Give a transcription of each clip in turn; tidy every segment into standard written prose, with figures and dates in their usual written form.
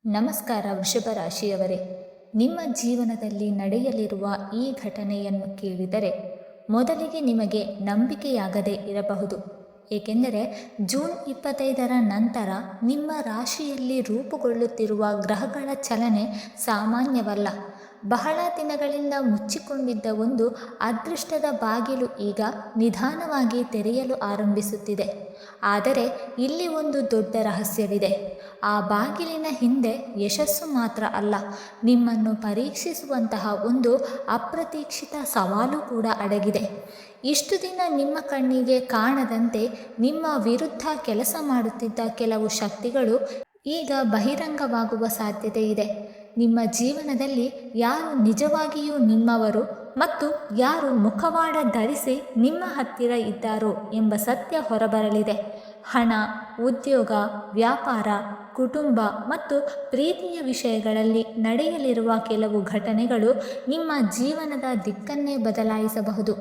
ನಮಸ್ಕಾರ ವೃಷಭ ರಾಶಿಯವರೇ, ನಿಮ್ಮ ಜೀವನದಲ್ಲಿ ನಡೆಯಲಿರುವ ಈ ಘಟನೆಯನ್ನು ಕೇಳಿದರೆ ಮೊದಲಿಗೆ ನಿಮಗೆ ನಂಬಿಕೆಯಾಗದೇ ಇರಬಹುದು. ಏಕೆಂದರೆ ಜೂನ್ 25ರ ನಂತರ ನಿಮ್ಮ ರಾಶಿಯಲ್ಲಿ ರೂಪುಗೊಳ್ಳುತ್ತಿರುವ ಗ್ರಹಗಳ ಚಲನೆ ಸಾಮಾನ್ಯವಲ್ಲ. ಬಹಳ ದಿನಗಳಿಂದ ಮುಚ್ಚಿಕೊಂಡಿದ್ದ ಒಂದು ಅದೃಷ್ಟದ ಬಾಗಿಲು ಈಗ ನಿಧಾನವಾಗಿ ತೆರೆಯಲು ಆರಂಭಿಸುತ್ತಿದೆ. ಆದರೆ ಇಲ್ಲಿ ಒಂದು ದೊಡ್ಡ ರಹಸ್ಯವಿದೆ. ಆ ಬಾಗಿಲಿನ ಹಿಂದೆ ಯಶಸ್ಸು ಮಾತ್ರ ಅಲ್ಲ, ನಿಮ್ಮನ್ನು ಪರೀಕ್ಷಿಸುವಂತಹ ಒಂದು ಅಪ್ರತೀಕ್ಷಿತ ಸವಾಲು ಕೂಡ ಅಡಗಿದೆ. ಇಷ್ಟು ದಿನ ನಿಮ್ಮ ಕಣ್ಣಿಗೆ ಕಾಣದಂತೆ ನಿಮ್ಮ ವಿರುದ್ಧ ಕೆಲಸ ಮಾಡುತ್ತಿದ್ದ ಕೆಲವು ಶಕ್ತಿಗಳು ಈಗ ಬಹಿರಂಗವಾಗುವ ಸಾಧ್ಯತೆ ಇದೆ. ನಿಮ್ಮ ಜೀವನದಲ್ಲಿ ಯಾರು ನಿಜವಾಗಿಯೂ ನಿಮ್ಮವರು ಮತ್ತು ಯಾರು ಮುಖವಾಡ ಧರಿಸಿ ನಿಮ್ಮ ಹತ್ತಿರ ಇದ್ದಾರೋ ಎಂಬ ಸತ್ಯ ಹೊರಬರಲಿದೆ. ಹಣ, ಉದ್ಯೋಗ, ವ್ಯಾಪಾರ, ಕುಟುಂಬ ಮತ್ತು ಪ್ರೀತಿಯ ವಿಷಯಗಳಲ್ಲಿ ನಡೆಯಲಿರುವ ಕೆಲವು ಘಟನೆಗಳು ನಿಮ್ಮ ಜೀವನದ ದಿಕ್ಕನ್ನೇ ಬದಲಾಯಿಸಬಹುದು.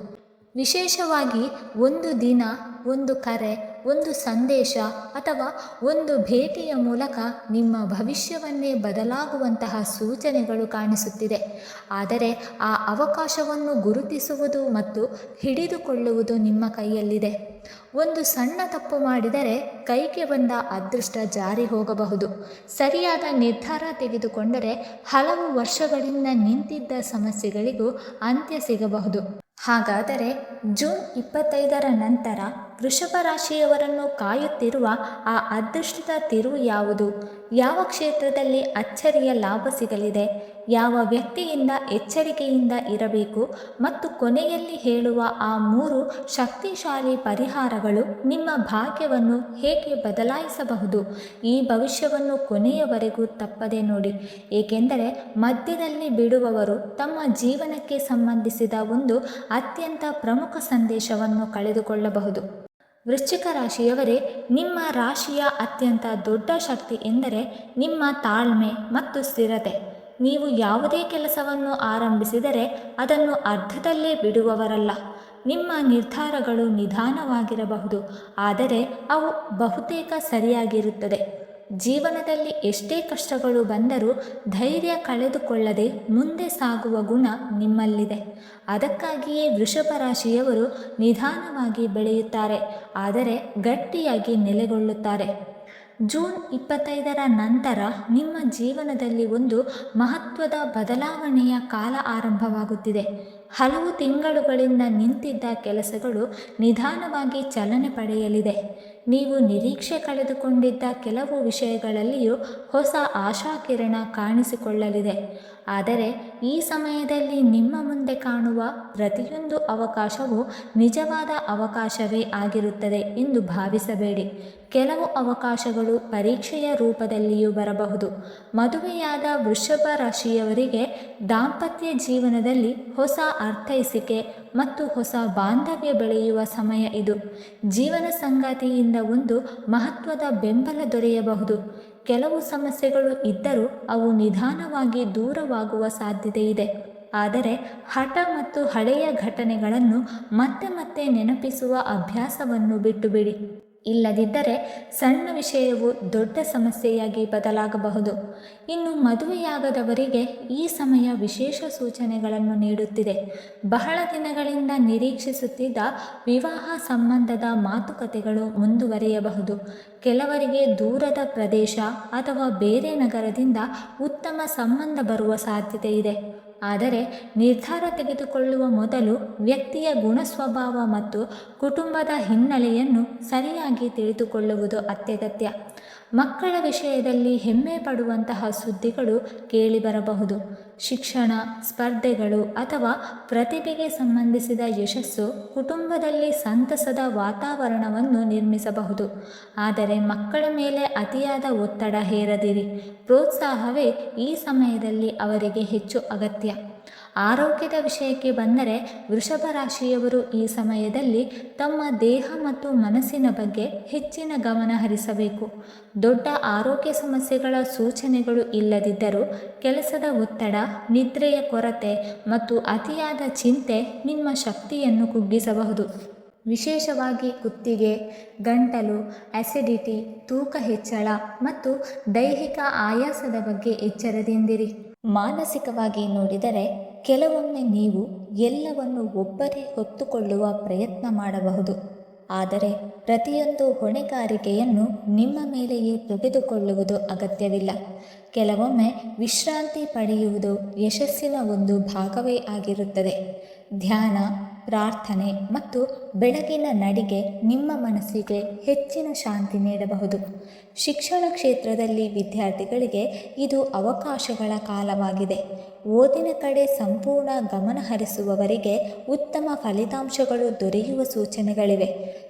ವಿಶೇಷವಾಗಿ ಒಂದು ದಿನ, ಒಂದು ಕರೆ, ಒಂದು ಸಂದೇಶ ಅಥವಾ ಒಂದು ಭೇಟಿಯ ಮೂಲಕ ನಿಮ್ಮ ಭವಿಷ್ಯವನ್ನೇ ಬದಲಾಗುವಂತಹ ಸೂಚನೆಗಳು ಕಾಣಿಸುತ್ತಿದೆ. ಆದರೆ ಆ ಅವಕಾಶವನ್ನು ಗುರುತಿಸುವುದು ಮತ್ತು ಹಿಡಿದುಕೊಳ್ಳುವುದು ನಿಮ್ಮ ಕೈಯಲ್ಲಿದೆ. ಒಂದು ಸಣ್ಣ ತಪ್ಪು ಮಾಡಿದರೆ ಕೈಗೆ ಬಂದ ಅದೃಷ್ಟ ಜಾರಿ ಹೋಗಬಹುದು. ಸರಿಯಾದ ನಿರ್ಧಾರ ತೆಗೆದುಕೊಂಡರೆ ಹಲವು ವರ್ಷಗಳಿಂದ ನಿಂತಿದ್ದ ಸಮಸ್ಯೆಗಳಿಗೂ ಅಂತ್ಯ ಸಿಗಬಹುದು. ಹಾಗಾದರೆ ಜೂನ್ 25ರ ನಂತರ ವೃಷಭ ರಾಶಿಯವರನ್ನು ಕಾಯುತ್ತಿರುವ ಆ ಅದೃಷ್ಟದ ತಿರುವು ಯಾವುದು? ಯಾವ ಕ್ಷೇತ್ರದಲ್ಲಿ ಅಚ್ಚರಿಯ ಲಾಭ ಸಿಗಲಿದೆ? ಯಾವ ವ್ಯಕ್ತಿಯಿಂದ ಎಚ್ಚರಿಕೆಯಿಂದ ಇರಬೇಕು? ಮತ್ತು ಕೊನೆಯಲ್ಲಿ ಹೇಳುವ ಆ 3 ಶಕ್ತಿಶಾಲಿ ಪರಿಹಾರಗಳು ನಿಮ್ಮ ಭಾಗ್ಯವನ್ನು ಹೇಗೆ ಬದಲಾಯಿಸಬಹುದು? ಈ ಭವಿಷ್ಯವನ್ನು ಕೊನೆಯವರೆಗೂ ತಪ್ಪದೆ ನೋಡಿ, ಏಕೆಂದರೆ ಮಧ್ಯದಲ್ಲಿ ಬಿಡುವವರು ತಮ್ಮ ಜೀವನಕ್ಕೆ ಸಂಬಂಧಿಸಿದ ಒಂದು ಅತ್ಯಂತ ಪ್ರಮುಖ ಸಂದೇಶವನ್ನು ಕಳೆದುಕೊಳ್ಳಬಹುದು. ವೃಶ್ಚಿಕ ರಾಶಿಯವರೇ, ನಿಮ್ಮ ರಾಶಿಯ ಅತ್ಯಂತ ದೊಡ್ಡ ಶಕ್ತಿ ಎಂದರೆ ನಿಮ್ಮ ತಾಳ್ಮೆ ಮತ್ತು ಸ್ಥಿರತೆ. ನೀವು ಯಾವುದೇ ಕೆಲಸವನ್ನು ಆರಂಭಿಸಿದರೆ ಅದನ್ನು ಅರ್ಧದಲ್ಲೇ ಬಿಡುವವರಲ್ಲ. ನಿಮ್ಮ ನಿರ್ಧಾರಗಳು ನಿಧಾನವಾಗಿರಬಹುದು, ಆದರೆ ಅವು ಬಹುತೇಕ ಸರಿಯಾಗಿರುತ್ತದೆ. ಜೀವನದಲ್ಲಿ ಎಷ್ಟೇ ಕಷ್ಟಗಳು ಬಂದರೂ ಧೈರ್ಯ ಕಳೆದುಕೊಳ್ಳದೆ ಮುಂದೆ ಸಾಗುವ ಗುಣ ನಿಮ್ಮಲ್ಲಿದೆ. ಅದಕ್ಕಾಗಿಯೇ ವೃಷಭ ರಾಶಿಯವರು ನಿಧಾನವಾಗಿ ಬೆಳೆಯುತ್ತಾರೆ, ಆದರೆ ಗಟ್ಟಿಯಾಗಿ ನೆಲೆಗೊಳ್ಳುತ್ತಾರೆ. ಜೂನ್ 25ರ ನಂತರ ನಿಮ್ಮ ಜೀವನದಲ್ಲಿ ಒಂದು ಮಹತ್ವದ ಬದಲಾವಣೆಯ ಕಾಲ ಆರಂಭವಾಗುತ್ತಿದೆ. ಹಲವು ತಿಂಗಳುಗಳಿಂದ ನಿಂತಿದ್ದ ಕೆಲಸಗಳು ನಿಧಾನವಾಗಿ ಚಲನೆ ಪಡೆಯಲಿದೆ. ನೀವು ನಿರೀಕ್ಷೆ ಕಳೆದುಕೊಂಡಿದ್ದ ಕೆಲವು ವಿಷಯಗಳಲ್ಲಿಯೂ ಹೊಸ ಆಶಾಕಿರಣ ಕಾಣಿಸಿಕೊಳ್ಳಲಿದೆ. ಆದರೆ ಈ ಸಮಯದಲ್ಲಿ ನಿಮ್ಮ ಮುಂದೆ ಕಾಣುವ ಪ್ರತಿಯೊಂದು ಅವಕಾಶವೂ ನಿಜವಾದ ಅವಕಾಶವೇ ಆಗಿರುತ್ತದೆ ಎಂದು ಭಾವಿಸಬೇಡಿ. ಕೆಲವು ಅವಕಾಶಗಳು ಪರೀಕ್ಷೆಯ ರೂಪದಲ್ಲಿಯೂ ಬರಬಹುದು. ಮದುವೆಯಾದ ವೃಷಭ ರಾಶಿಯವರಿಗೆ ದಾಂಪತ್ಯ ಜೀವನದಲ್ಲಿ ಹೊಸ ಅರ್ಥೈಸಿಕೆ ಮತ್ತು ಹೊಸ ಬಾಂಧವ್ಯ ಬೆಳೆಯುವ ಸಮಯ ಇದು. ಜೀವನ ಸಂಗಾತಿಯಿಂದ ಒಂದು ಮಹತ್ವದ ಬೆಂಬಲ ದೊರೆಯಬಹುದು. ಕೆಲವು ಸಮಸ್ಯೆಗಳು ಇದ್ದರೂ ಅವು ನಿಧಾನವಾಗಿ ದೂರವಾಗುವ ಸಾಧ್ಯತೆ ಇದೆ. ಆದರೆ ಹಠ ಮತ್ತು ಹಳೆಯ ಘಟನೆಗಳನ್ನು ಮತ್ತೆ ಮತ್ತೆ ನೆನಪಿಸುವ ಅಭ್ಯಾಸವನ್ನು ಬಿಟ್ಟುಬಿಡಿ. ಇಲ್ಲದಿದ್ದರೆ ಸಣ್ಣ ವಿಷಯವು ದೊಡ್ಡ ಸಮಸ್ಯೆಯಾಗಿ ಬದಲಾಗಬಹುದು. ಇನ್ನು ಮದುವೆಯಾಗದವರಿಗೆ ಈ ಸಮಯ ವಿಶೇಷ ಸೂಚನೆಗಳನ್ನು ನೀಡುತ್ತಿದೆ. ಬಹಳ ದಿನಗಳಿಂದ ನಿರೀಕ್ಷಿಸುತ್ತಿದ್ದ ವಿವಾಹ ಸಂಬಂಧದ ಮಾತುಕತೆಗಳು ಮುಂದುವರಿಯಬಹುದು. ಕೆಲವರಿಗೆ ದೂರದ ಪ್ರದೇಶ ಅಥವಾ ಬೇರೆ ನಗರದಿಂದ ಉತ್ತಮ ಸಂಬಂಧ ಬರುವ ಸಾಧ್ಯತೆ ಇದೆ. ಆದರೆ ನಿರ್ಧಾರ ತೆಗೆದುಕೊಳ್ಳುವ ಮೊದಲು ವ್ಯಕ್ತಿಯ ಗುಣಸ್ವಭಾವ ಮತ್ತು ಕುಟುಂಬದ ಹಿನ್ನೆಲೆಯನ್ನು ಸರಿಯಾಗಿ ತಿಳಿದುಕೊಳ್ಳುವುದು ಅತ್ಯಗತ್ಯ. ಮಕ್ಕಳ ವಿಷಯದಲ್ಲಿ ಹೆಮ್ಮೆ ಪಡುವಂತಹ ಸುದ್ದಿಗಳು ಕೇಳಿಬರಬಹುದು. ಶಿಕ್ಷಣ, ಸ್ಪರ್ಧೆಗಳು ಅಥವಾ ಪ್ರತಿಭೆಗೆ ಸಂಬಂಧಿಸಿದ ಯಶಸ್ಸು ಕುಟುಂಬದಲ್ಲಿ ಸಂತಸದ ವಾತಾವರಣವನ್ನು ನಿರ್ಮಿಸಬಹುದು. ಆದರೆ ಮಕ್ಕಳ ಮೇಲೆ ಅತಿಯಾದ ಒತ್ತಡ ಹೇರದಿರಿ. ಪ್ರೋತ್ಸಾಹವೇ ಈ ಸಮಯದಲ್ಲಿ ಅವರಿಗೆ ಹೆಚ್ಚು ಅಗತ್ಯ. ಆರೋಗ್ಯದ ವಿಷಯಕ್ಕೆ ಬಂದರೆ ವೃಷಭ ರಾಶಿಯವರು ಈ ಸಮಯದಲ್ಲಿ ತಮ್ಮ ದೇಹ ಮತ್ತು ಮನಸ್ಸಿನ ಬಗ್ಗೆ ಹೆಚ್ಚಿನ ಗಮನ ಹರಿಸಬೇಕು. ದೊಡ್ಡ ಆರೋಗ್ಯ ಸಮಸ್ಯೆಗಳ ಸೂಚನೆಗಳು ಇಲ್ಲದಿದ್ದರೂ ಕೆಲಸದ ಒತ್ತಡ, ನಿದ್ರೆಯ ಕೊರತೆ ಮತ್ತು ಅತಿಯಾದ ಚಿಂತೆ ನಿಮ್ಮ ಶಕ್ತಿಯನ್ನು ಕುಗ್ಗಿಸಬಹುದು. ವಿಶೇಷವಾಗಿ ಕುತ್ತಿಗೆ, ಗಂಟಲು, ಅಸಿಡಿಟಿ, ತೂಕ ಹೆಚ್ಚಳ ಮತ್ತು ದೈಹಿಕ ಆಯಾಸದ ಬಗ್ಗೆ ಎಚ್ಚರದಿಂದಿರಿ. ಮಾನಸಿಕವಾಗಿ ನೋಡಿದರೆ ಕೆಲವೊಮ್ಮೆ ನೀವು ಎಲ್ಲವನ್ನು ಒಬ್ಬರೇ ಹೊತ್ತುಕೊಳ್ಳುವ ಪ್ರಯತ್ನ ಮಾಡಬಹುದು. ಆದರೆ ಪ್ರತಿಯೊಂದು ಹೊಣೆಗಾರಿಕೆಯನ್ನು ನಿಮ್ಮ ಮೇಲೆಯೇ ತೆಗೆದುಕೊಳ್ಳುವುದು ಅಗತ್ಯವಿಲ್ಲ. ಕೆಲವೊಮ್ಮೆ ವಿಶ್ರಾಂತಿ ಪಡೆಯುವುದು ಯಶಸ್ಸಿನ ಒಂದು ಭಾಗವೇ ಆಗಿರುತ್ತದೆ. ಧ್ಯಾನ, ಪ್ರಾರ್ಥನೆ ಮತ್ತು ಬೆಳಗಿನ ನಡಿಗೆ ನಿಮ್ಮ ಮನಸ್ಸಿಗೆ ಹೆಚ್ಚಿನ ಶಾಂತಿ ನೀಡಬಹುದು. ಶಿಕ್ಷಣ ಕ್ಷೇತ್ರದಲ್ಲಿ ವಿದ್ಯಾರ್ಥಿಗಳಿಗೆ ಇದು ಅವಕಾಶಗಳ ಕಾಲವಾಗಿದೆ. ಓದಿನ ಕಡೆ ಸಂಪೂರ್ಣ ಗಮನ ಹರಿಸುವವರಿಗೆ ಉತ್ತಮ ಫಲಿತಾಂಶಗಳು ದೊರೆಯುವ ಸೂಚನೆಗಳಿವೆ.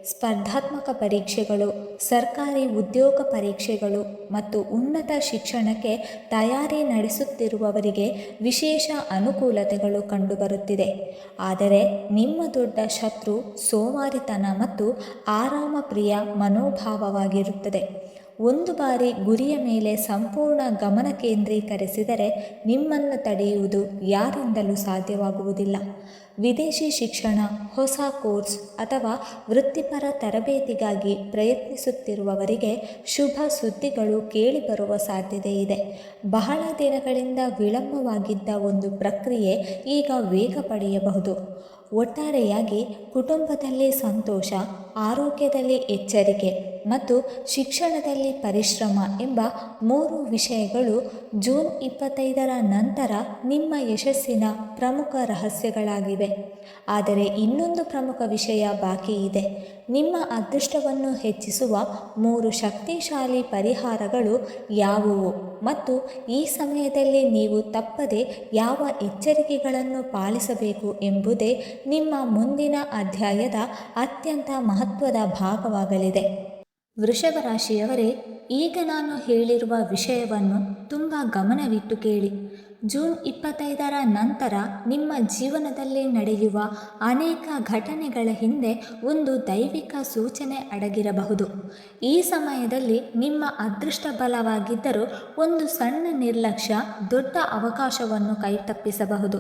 ಸ್ಪರ್ಧಾತ್ಮಕ ಪರೀಕ್ಷೆಗಳು, ಸರ್ಕಾರಿ ಉದ್ಯೋಗ ಪರೀಕ್ಷೆಗಳು ಮತ್ತು ಉನ್ನತ ಶಿಕ್ಷಣಕ್ಕೆ ತಯಾರಿ ನಡೆಸುತ್ತಿರುವವರಿಗೆ ವಿಶೇಷ ಅನುಕೂಲತೆಗಳು ಕಂಡುಬರುತ್ತಿದೆ. ಆದರೆ ನಿಮ್ಮ ದೊಡ್ಡ ಶತ್ರು ಸೋಮಾರಿತನ ಮತ್ತು ಆರಾಮಪ್ರಿಯ ಮನೋಭಾವವಾಗಿರುತ್ತದೆ. ಒಂದು ಬಾರಿ ಗುರಿಯ ಮೇಲೆ ಸಂಪೂರ್ಣ ಗಮನ ಕೇಂದ್ರೀಕರಿಸಿದರೆ ನಿಮ್ಮನ್ನು ತಡೆಯುವುದು ಯಾರಿಂದಲೂ ಸಾಧ್ಯವಾಗುವುದಿಲ್ಲ. ವಿದೇಶಿ ಶಿಕ್ಷಣ, ಹೊಸ ಕೋರ್ಸ್ ಅಥವಾ ವೃತ್ತಿಪರ ತರಬೇತಿಗಾಗಿ ಪ್ರಯತ್ನಿಸುತ್ತಿರುವವರಿಗೆ ಶುಭ ಸುದ್ದಿಗಳು ಕೇಳಿಬರುವ ಸಾಧ್ಯತೆ ಇದೆ. ಬಹಳ ದಿನಗಳಿಂದ ವಿಳಂಬವಾಗಿದ್ದ ಒಂದು ಪ್ರಕ್ರಿಯೆ ಈಗ ವೇಗ ಪಡೆಯಬಹುದು. ಒಟ್ಟಾರೆಯಾಗಿ ಕುಟುಂಬದಲ್ಲಿ ಸಂತೋಷ, ಆರೋಗ್ಯದಲ್ಲಿ ಎಚ್ಚರಿಕೆ ಮತ್ತು ಶಿಕ್ಷಣದಲ್ಲಿ ಪರಿಶ್ರಮ ಎಂಬ 3 ವಿಷಯಗಳು ಜೂನ್ 25ರ ನಂತರ ನಿಮ್ಮ ಯಶಸ್ಸಿನ ಪ್ರಮುಖ ರಹಸ್ಯಗಳಾಗಿವೆ. ಆದರೆ ಇನ್ನೊಂದು ಪ್ರಮುಖ ವಿಷಯ ಬಾಕಿ ಇದೆ. ನಿಮ್ಮ ಅದೃಷ್ಟವನ್ನು ಹೆಚ್ಚಿಸುವ 3 ಶಕ್ತಿಶಾಲಿ ಪರಿಹಾರಗಳು ಯಾವುವು ಮತ್ತು ಈ ಸಮಯದಲ್ಲಿ ನೀವು ತಪ್ಪದೆ ಯಾವ ಎಚ್ಚರಿಕೆಗಳನ್ನು ಪಾಲಿಸಬೇಕು ಎಂಬುದೇ ನಿಮ್ಮ ಮುಂದಿನ ಅಧ್ಯಾಯದ ಅತ್ಯಂತ ಮಹತ್ವದ ಭಾಗವಾಗಲಿದೆ. ವೃಷಭ ರಾಶಿಯವರೇ, ಈಗ ನಾನು ಹೇಳಿರುವ ವಿಷಯವನ್ನು ತುಂಬ ಗಮನವಿಟ್ಟು ಕೇಳಿ. ಜೂನ್ 25ರ ನಂತರ ನಿಮ್ಮ ಜೀವನದಲ್ಲಿ ನಡೆಯುವ ಅನೇಕ ಘಟನೆಗಳ ಹಿಂದೆ ಒಂದು ದೈವಿಕ ಸೂಚನೆ ಅಡಗಿರಬಹುದು. ಈ ಸಮಯದಲ್ಲಿ ನಿಮ್ಮ ಅದೃಷ್ಟ ಬಲವಾಗಿದ್ದರೂ ಒಂದು ಸಣ್ಣ ನಿರ್ಲಕ್ಷ್ಯ ದೊಡ್ಡ ಅವಕಾಶವನ್ನು ಕೈತಪ್ಪಿಸಬಹುದು.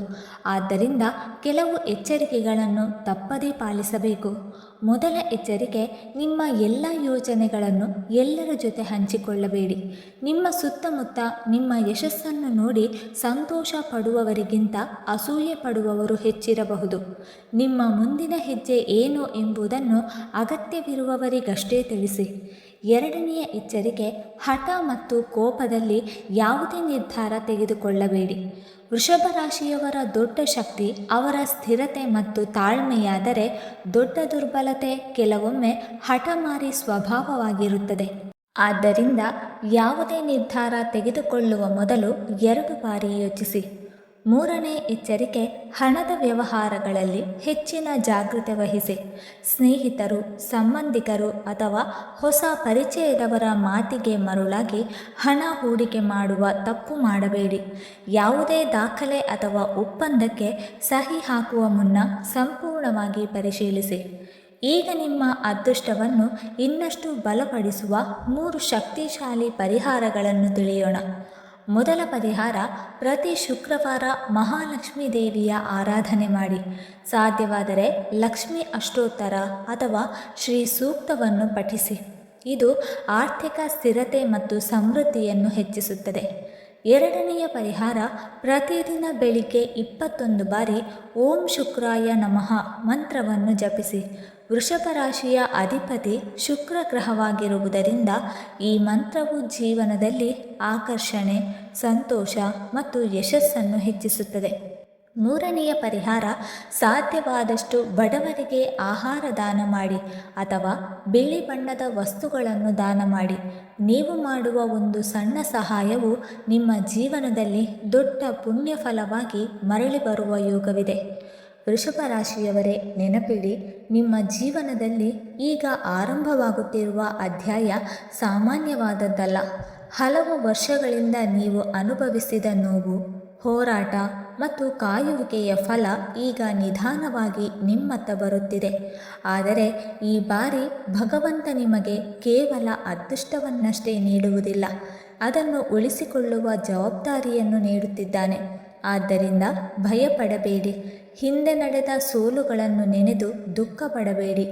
ಆದ್ದರಿಂದ ಕೆಲವು ಎಚ್ಚರಿಕೆಗಳನ್ನು ತಪ್ಪದೇ ಪಾಲಿಸಬೇಕು. ಮೊದಲ ಎಚ್ಚರಿಕೆ, ನಿಮ್ಮ ಎಲ್ಲ ಯೋಜನೆಗಳನ್ನು ಎಲ್ಲರ ಜೊತೆ ಹಂಚಿಕೊಳ್ಳಬೇಡಿ. ನಿಮ್ಮ ಸುತ್ತಮುತ್ತ ನಿಮ್ಮ ಯಶಸ್ಸನ್ನು ನೋಡಿ ಸಂತೋಷ ಪಡುವವರಿಗಿಂತ ಅಸೂಯೆ ಪಡುವವರು ಹೆಚ್ಚಿರಬಹುದು. ನಿಮ್ಮ ಮುಂದಿನ ಹೆಜ್ಜೆ ಏನು ಎಂಬುದನ್ನು ಅಗತ್ಯವಿರುವವರಿಗಷ್ಟೇ ತಿಳಿಸಿ. ಎರಡನೆಯ ಎಚ್ಚರಿಕೆ, ಹಠ ಮತ್ತು ಕೋಪದಲ್ಲಿ ಯಾವುದೇ ನಿರ್ಧಾರ ತೆಗೆದುಕೊಳ್ಳಬೇಡಿ. ವೃಷಭ ರಾಶಿಯವರ ದೊಡ್ಡ ಶಕ್ತಿ ಅವರ ಸ್ಥಿರತೆ ಮತ್ತು ತಾಳ್ಮೆಯಾದರೆ ದೊಡ್ಡ ದುರ್ಬಲತೆ ಕೆಲವೊಮ್ಮೆ ಹಠಮಾರಿ ಸ್ವಭಾವವಾಗಿರುತ್ತದೆ. ಆದ್ದರಿಂದ ಯಾವುದೇ ನಿರ್ಧಾರ ತೆಗೆದುಕೊಳ್ಳುವ ಮೊದಲು 2 ಬಾರಿ ಯೋಚಿಸಿ. ಮೂರನೇ ಎಚ್ಚರಿಕೆ, ಹಣದ ವ್ಯವಹಾರಗಳಲ್ಲಿ ಹೆಚ್ಚಿನ ಜಾಗೃತೆ ವಹಿಸಿ. ಸ್ನೇಹಿತರು, ಸಂಬಂಧಿಕರು ಅಥವಾ ಹೊಸ ಪರಿಚಯದವರ ಮಾತಿಗೆ ಮರುಳಾಗಿ ಹಣ ಹೂಡಿಕೆ ಮಾಡುವ ತಪ್ಪು ಮಾಡಬೇಡಿ. ಯಾವುದೇ ದಾಖಲೆ ಅಥವಾ ಒಪ್ಪಂದಕ್ಕೆ ಸಹಿ ಹಾಕುವ ಮುನ್ನ ಸಂಪೂರ್ಣವಾಗಿ ಪರಿಶೀಲಿಸಿ. ಈಗ ನಿಮ್ಮ ಅದೃಷ್ಟವನ್ನು ಇನ್ನಷ್ಟು ಬಲಪಡಿಸುವ 3 ಶಕ್ತಿಶಾಲಿ ಪರಿಹಾರಗಳನ್ನು ತಿಳಿಯೋಣ. ಮೊದಲ ಪರಿಹಾರ, ಪ್ರತಿ ಶುಕ್ರವಾರ ಮಹಾಲಕ್ಷ್ಮೀ ದೇವಿಯ ಆರಾಧನೆ ಮಾಡಿ. ಸಾಧ್ಯವಾದರೆ ಲಕ್ಷ್ಮೀ ಅಷ್ಟೋತ್ತರ ಅಥವಾ ಶ್ರೀ ಸೂಕ್ತವನ್ನು ಪಠಿಸಿ. ಇದು ಆರ್ಥಿಕ ಸ್ಥಿರತೆ ಮತ್ತು ಸಮೃದ್ಧಿಯನ್ನು ಹೆಚ್ಚಿಸುತ್ತದೆ. ಎರಡನೆಯ ಪರಿಹಾರ, ಪ್ರತಿದಿನ ಬೆಳಿಗ್ಗೆ 21 ಬಾರಿ ಓಂ ಶುಕ್ರಾಯ ನಮಃ ಮಂತ್ರವನ್ನು ಜಪಿಸಿ. ವೃಷಭ ರಾಶಿಯ ಅಧಿಪತಿ ಶುಕ್ರ ಗ್ರಹವಾಗಿರುವುದರಿಂದ ಈ ಮಂತ್ರವು ಜೀವನದಲ್ಲಿ ಆಕರ್ಷಣೆ, ಸಂತೋಷ ಮತ್ತು ಯಶಸ್ಸನ್ನು ಹೆಚ್ಚಿಸುತ್ತದೆ. ಮೂರನೆಯ ಪರಿಹಾರ, ಸಾಧ್ಯವಾದಷ್ಟು ಬಡವರಿಗೆ ಆಹಾರ ದಾನ ಮಾಡಿ ಅಥವಾ ಬಿಳಿ ಬಣ್ಣದ ವಸ್ತುಗಳನ್ನು ದಾನ ಮಾಡಿ. ನೀವು ಮಾಡುವ ಒಂದು ಸಣ್ಣ ಸಹಾಯವು ನಿಮ್ಮ ಜೀವನದಲ್ಲಿ ದೊಡ್ಡ ಪುಣ್ಯ ಫಲವಾಗಿ ಮರಳಿ ಬರುವ ಯೋಗವಿದೆ. ವೃಷಭ ರಾಶಿಯವರೇ, ನೆನಪಿಡಿ, ನಿಮ್ಮ ಜೀವನದಲ್ಲಿ ಈಗ ಆರಂಭವಾಗುತ್ತಿರುವ ಅಧ್ಯಾಯ ಸಾಮಾನ್ಯವಾದದ್ದಲ್ಲ. ಹಲವು ವರ್ಷಗಳಿಂದ ನೀವು ಅನುಭವಿಸಿದ ನೋವು, ಹೋರಾಟ ಮತ್ತು ಕಾಯುವಿಕೆಯ ಫಲ ಈಗ ನಿಧಾನವಾಗಿ ನಿಮ್ಮತ್ತ ಬರುತ್ತಿದೆ. ಆದರೆ ಈ ಬಾರಿ ಭಗವಂತ ನಿಮಗೆ ಕೇವಲ ಅದೃಷ್ಟವನ್ನಷ್ಟೇ ನೀಡುವುದಿಲ್ಲ, ಅದನ್ನು ಉಳಿಸಿಕೊಳ್ಳುವ ಜವಾಬ್ದಾರಿಯನ್ನು ನೀಡುತ್ತಿದ್ದಾನೆ. ಆದ್ದರಿಂದ ಭಯಪಡಬೇಡಿ. ಹಿಂದೆ ನಡೆದ ಸೋಲುಗಳನ್ನು ನೆನೆದು ದುಃಖ ಪಡಬೇಡಿ.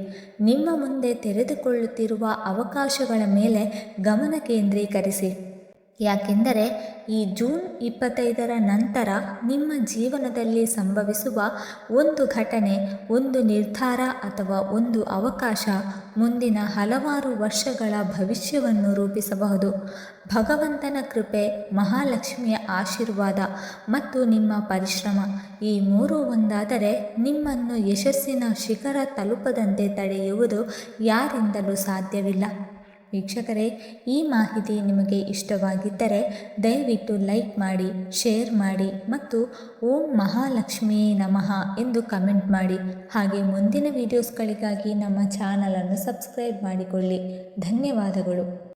ನಿಮ್ಮ ಮುಂದೆ ತೆರೆದುಕೊಳ್ಳುತ್ತಿರುವ ಅವಕಾಶಗಳ ಮೇಲೆ ಗಮನ ಕೇಂದ್ರೀಕರಿಸಿ. ಯಾಕೆಂದರೆ ಈ ಜೂನ್ 25ರ ನಂತರ ನಿಮ್ಮ ಜೀವನದಲ್ಲಿ ಸಂಭವಿಸುವ ಒಂದು ಘಟನೆ, ಒಂದು ನಿರ್ಧಾರ ಅಥವಾ ಒಂದು ಅವಕಾಶ ಮುಂದಿನ ಹಲವಾರು ವರ್ಷಗಳ ಭವಿಷ್ಯವನ್ನು ರೂಪಿಸಬಹುದು. ಭಗವಂತನ ಕೃಪೆ, ಮಹಾಲಕ್ಷ್ಮಿಯ ಆಶೀರ್ವಾದ ಮತ್ತು ನಿಮ್ಮ ಪರಿಶ್ರಮ ಈ ಮೂರೂ ಒಂದಾದರೆ ನಿಮ್ಮನ್ನು ಯಶಸ್ಸಿನ ಶಿಖರ ತಲುಪದಂತೆ ತಡೆಯುವುದು ಯಾರಿಂದಲೂ ಸಾಧ್ಯವಿಲ್ಲ. ವೀಕ್ಷಕರೇ, ಈ ಮಾಹಿತಿ ನಿಮಗೆ ಇಷ್ಟವಾಗಿದ್ದರೆ ದಯವಿಟ್ಟು ಲೈಕ್ ಮಾಡಿ, ಶೇರ್ ಮಾಡಿ ಮತ್ತು ಓಂ ಮಹಾಲಕ್ಷ್ಮಿಯೇ ನಮಃ ಎಂದು ಕಮೆಂಟ್ ಮಾಡಿ. ಹಾಗೆ ಮುಂದಿನ ವೀಡಿಯೋಸ್ಗಳಿಗಾಗಿ ನಮ್ಮ ಚಾನಲನ್ನು ಸಬ್ಸ್ಕ್ರೈಬ್ ಮಾಡಿಕೊಳ್ಳಿ. ಧನ್ಯವಾದಗಳು.